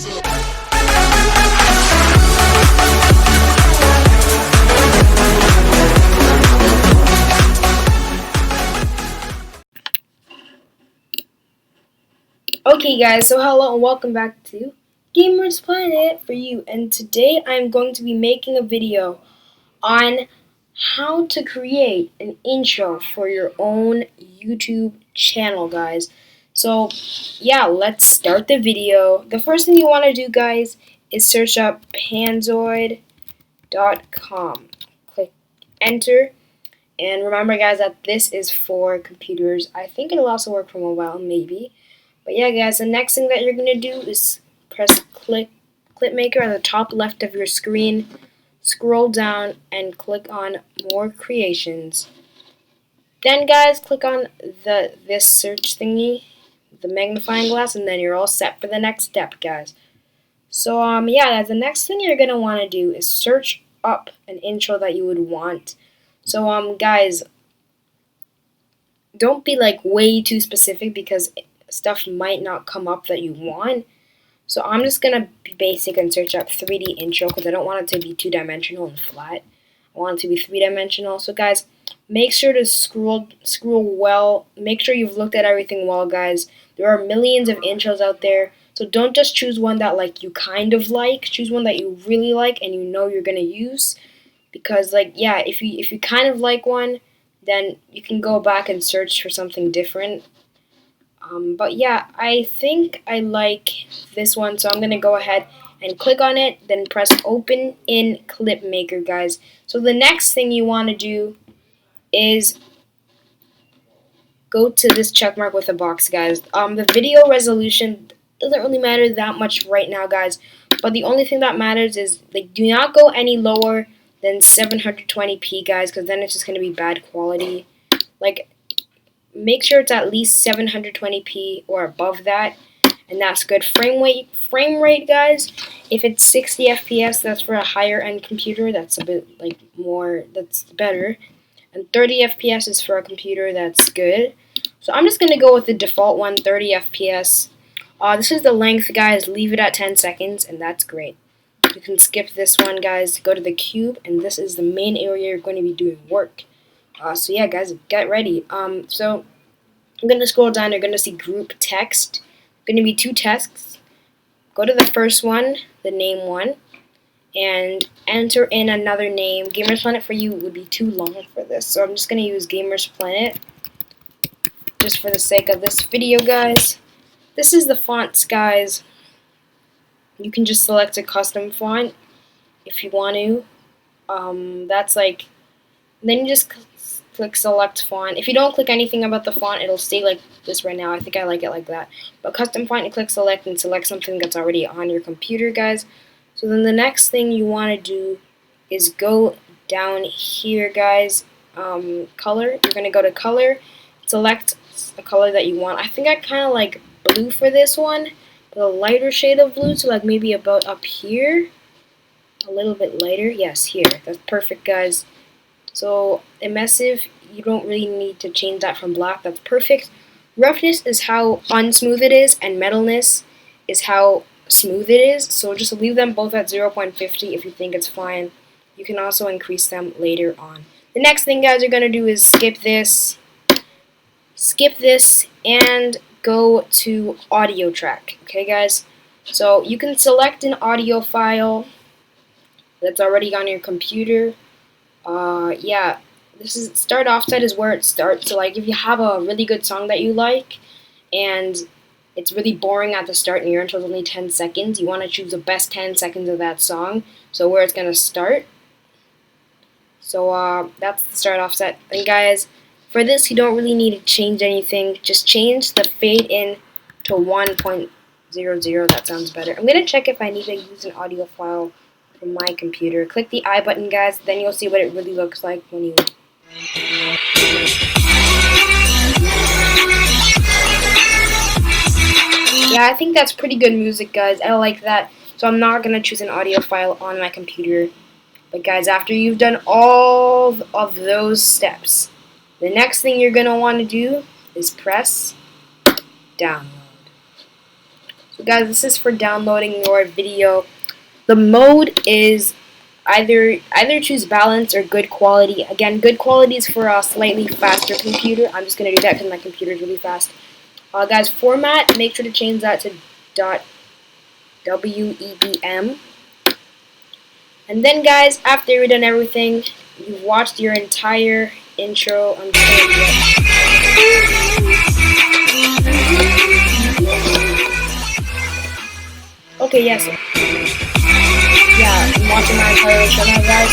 Okay guys, so hello and welcome back to Gamers Planet for you, and today I'm going to be making a video on how to create an intro for your own YouTube channel, guys. So yeah, let's start the video. The first thing you want to do, guys, is search up panzoid.com. Click enter, and remember guys that this is for computers. I think it'll also work for mobile, maybe. But yeah guys, the next thing that you're going to do is press clip maker on the top left of your screen, scroll down and click on more creations. Then guys, click on this search thingy, the magnifying glass, and then you're all set for the next step, guys. So yeah guys, the next thing you're going to want to do is search up an intro that you would want. So guys, don't be like way too specific because stuff might not come up that you want. So I'm just going to be basic and search up 3D intro because I don't want it to be two-dimensional and flat. I want it to be three-dimensional. So guys, make sure to scroll well. Make sure you've looked at everything well, guys. There are millions of intros out there. So don't just choose one that like you kind of like. Choose one that you really like and you know you're going to use. Because like, yeah, if you kind of like one, then you can go back and search for something different. But yeah, I think I like this one, so I'm going to go ahead and click on it, then press open in Clip Maker, guys. So the next thing you want to do is go to this check mark with a box, guys. The video resolution doesn't really matter that much right now, guys, but the only thing that matters is like do not go any lower than 720p, guys, because then it's just going to be bad quality. Like, make sure it's at least 720p or above that, and that's good. Frame rate, guys, if it's 60 FPS, that's for a higher end computer. That's a bit like more, that's better. And 30 FPS is for a computer that's good. So I'm just gonna go with the default one, 30 FPS. This is the length, guys. Leave it at 10 seconds, and that's great. You can skip this one, guys. Go to the cube, and this is the main area you're going to be doing work. So yeah, guys, get ready. So I'm going to scroll down. You're going to see group text. Going to be two texts. Go to the first one, the name one, and enter in another name. Gamers Planet for you would be too long for this, so I'm just going to use Gamers Planet just for the sake of this video, guys. This is the fonts, guys. You can just select a custom font if you want to. That's like, then you just click select font. If you don't click anything about the font, it'll stay like this right now. I think I like it like that. But custom font, you click select and select something that's already on your computer, guys. So then the next thing you want to do is go down here, guys. Color. You're going to go to color, select a color that you want. I think I kind of like blue for this one, but a lighter shade of blue, so like maybe about up here. A little bit lighter. Yes, here. That's perfect, guys. So emissive, you don't really need to change that from black. That's perfect. Roughness is how unsmooth it is, and metalness is how smooth it is. So just leave them both at 0.50 if you think it's fine. You can also increase them later on. The next thing, guys, you're going to do is skip this, and go to audio track. Okay, guys? So you can select an audio file that's already on your computer. Yeah, this is start offset is where it starts. So like if you have a really good song that you like and it's really boring at the start and your intro is only 10 seconds, you want to choose the best 10 seconds of that song, so where it's going to start. So that's the start offset. And guys, for this you don't really need to change anything. Just change the fade in to 1.00. That sounds better. I'm going to check if I need to use an audio file from my computer. Click the I button, guys, then you'll see what it really looks like when you... Yeah, I think that's pretty good music, guys. I like that. So I'm not going to choose an audio file on my computer. But guys, after you've done all of those steps, the next thing you're going to want to do is press download. So So guys, this is for downloading your video. The mode is either choose balance or good quality. Again, good quality is for a slightly faster computer. I'm just gonna do that because my computer is really fast. Guys, format, make sure to change that to .webm. And then guys, after you've done everything, you've watched your entire intro. I'm just gonna do it. Okay, yes. Yeah, I'm watching my entire intro now, guys.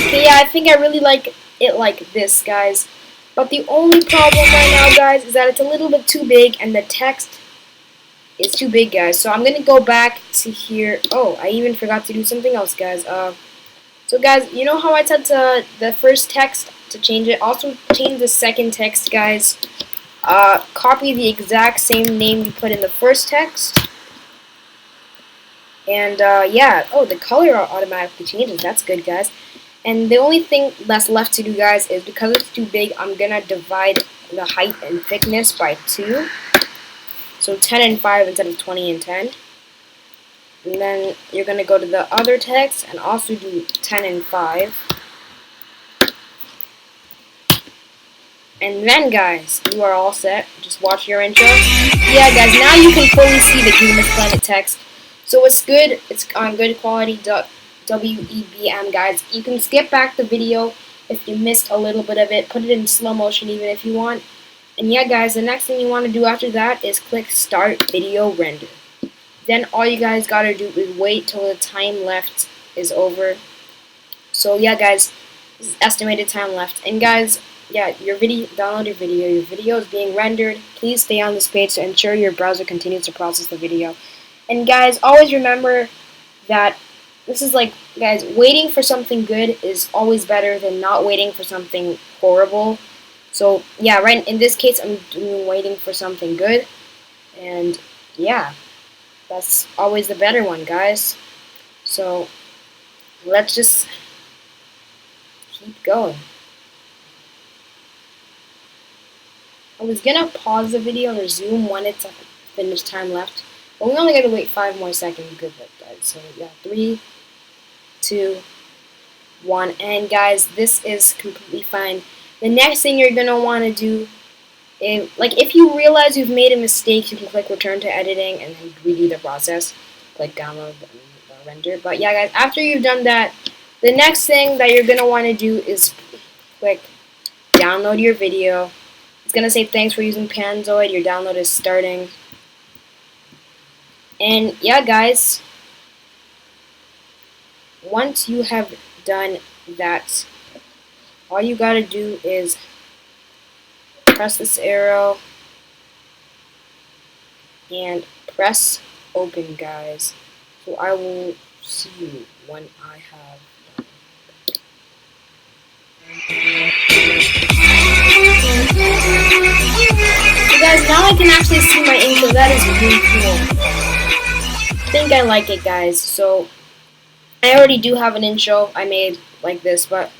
Okay, yeah, I think I really like it like this, guys. But the only problem right now, guys, is that it's a little bit too big and the text is too big, guys. So I'm gonna go back to here. Oh, I even forgot to do something else, guys. So guys, you know how I said to the first text to change it? Also change the second text, guys. Copy the exact same name you put in the first text. And yeah, oh, the color automatically changes. That's good, guys. And the only thing that's left to do, guys, is because it's too big, I'm gonna divide the height and thickness by 2. So 10 and 5 instead of 20 and 10. And then you're gonna go to the other text and also do 10 and 5. And then, guys, you are all set. Just watch your intro. Yeah, guys, now you can fully see the Game of Planet text. So it's good. It's on good quality. WEBM, guys. You can skip back the video if you missed a little bit of it. Put it in slow motion even if you want. And yeah, guys, the next thing you want to do after that is click Start Video Render. Then all you guys gotta do is wait till the time left is over. So yeah, guys, this is estimated time left. And guys, yeah, download your video. Your video is being rendered. Please stay on this page to ensure your browser continues to process the video. And guys, always remember that this is like, guys, waiting for something good is always better than not waiting for something horrible. So yeah, right in this case, I'm waiting for something good. And yeah, that's always the better one, guys. So let's just keep going. I was gonna pause the video and resume when it's finished time left, but we only gotta wait 5 more seconds. Good, guys. So yeah, 3, 2, 1, and guys, this is completely fine. The next thing you're gonna want to do is, like, if you realize you've made a mistake, you can click Return to Editing and then redo the process. Click Download and Render. But yeah, guys, after you've done that, the next thing that you're gonna want to do is click Download your video. It's gonna say thanks for using Panzoid. Your download is starting. And yeah, guys, once you have done that, all you gotta do is press this arrow and press open, guys. So I will see you when I have done. So guys, now I can actually see my intro. That is really cool. I think I like it, guys. So I already do have an intro I made like this, but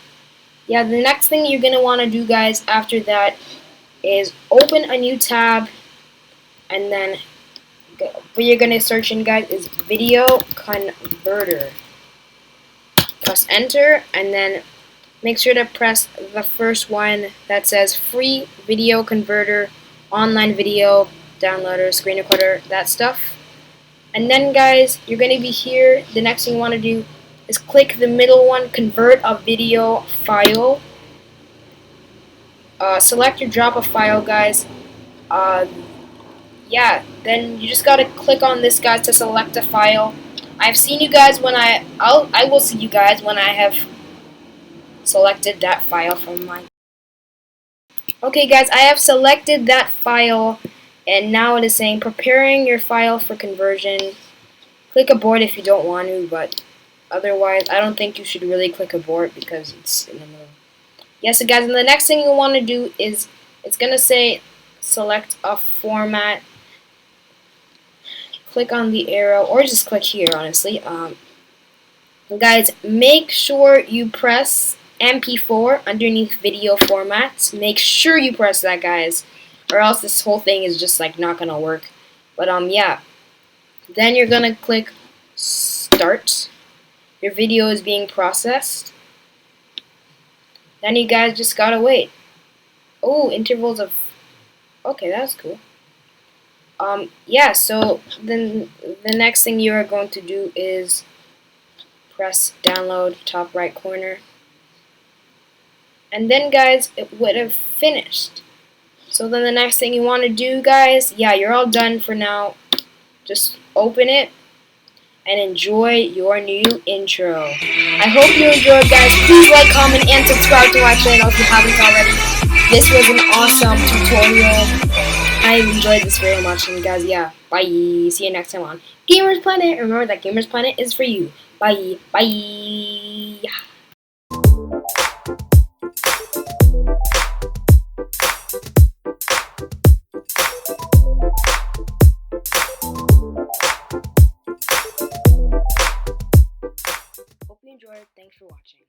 yeah, the next thing you're gonna want to do, guys, after that is open a new tab, and then what you're gonna search in, guys, is Video Converter. Press enter, and then make sure to press the first one that says Free Video Converter, Online Video Downloader, Screen Recorder, that stuff. And then, guys, you're gonna be here. The next thing you want to do is click the middle one, Convert a Video File. Select or drop a file, guys. Yeah, then you just gotta click on this, guys, to select a file. I've seen you guys when I will see you guys when I have selected that file from my. Okay, guys, I have selected that file, and now it is saying preparing your file for conversion. Click abort if you don't want to, but otherwise, I don't think you should really click abort because it's in the middle. Yes, so guys, and the next thing you want to do is, it's going to say select a format. Click on the arrow, or just click here, honestly. Guys, make sure you press MP4 underneath video formats. Make sure you press that, guys, or else this whole thing is just like not gonna work. But yeah. Then you're gonna click start. Your video is being processed. Then you guys just gotta wait. Oh, intervals of, okay, that's cool. Yeah, so then the next thing you are going to do is press download top right corner. And then, guys, it would have finished. So then the next thing you want to do, guys, yeah, you're all done for now. Just open it and enjoy your new intro. I hope you enjoyed, guys. Please like, comment, and subscribe to my channel if you haven't already. This was an awesome tutorial. I enjoyed this very much, and guys, yeah, bye. See you next time on Gamers Planet. Remember that Gamers Planet is for you. Bye. Bye. Hope you enjoyed. Thanks for watching.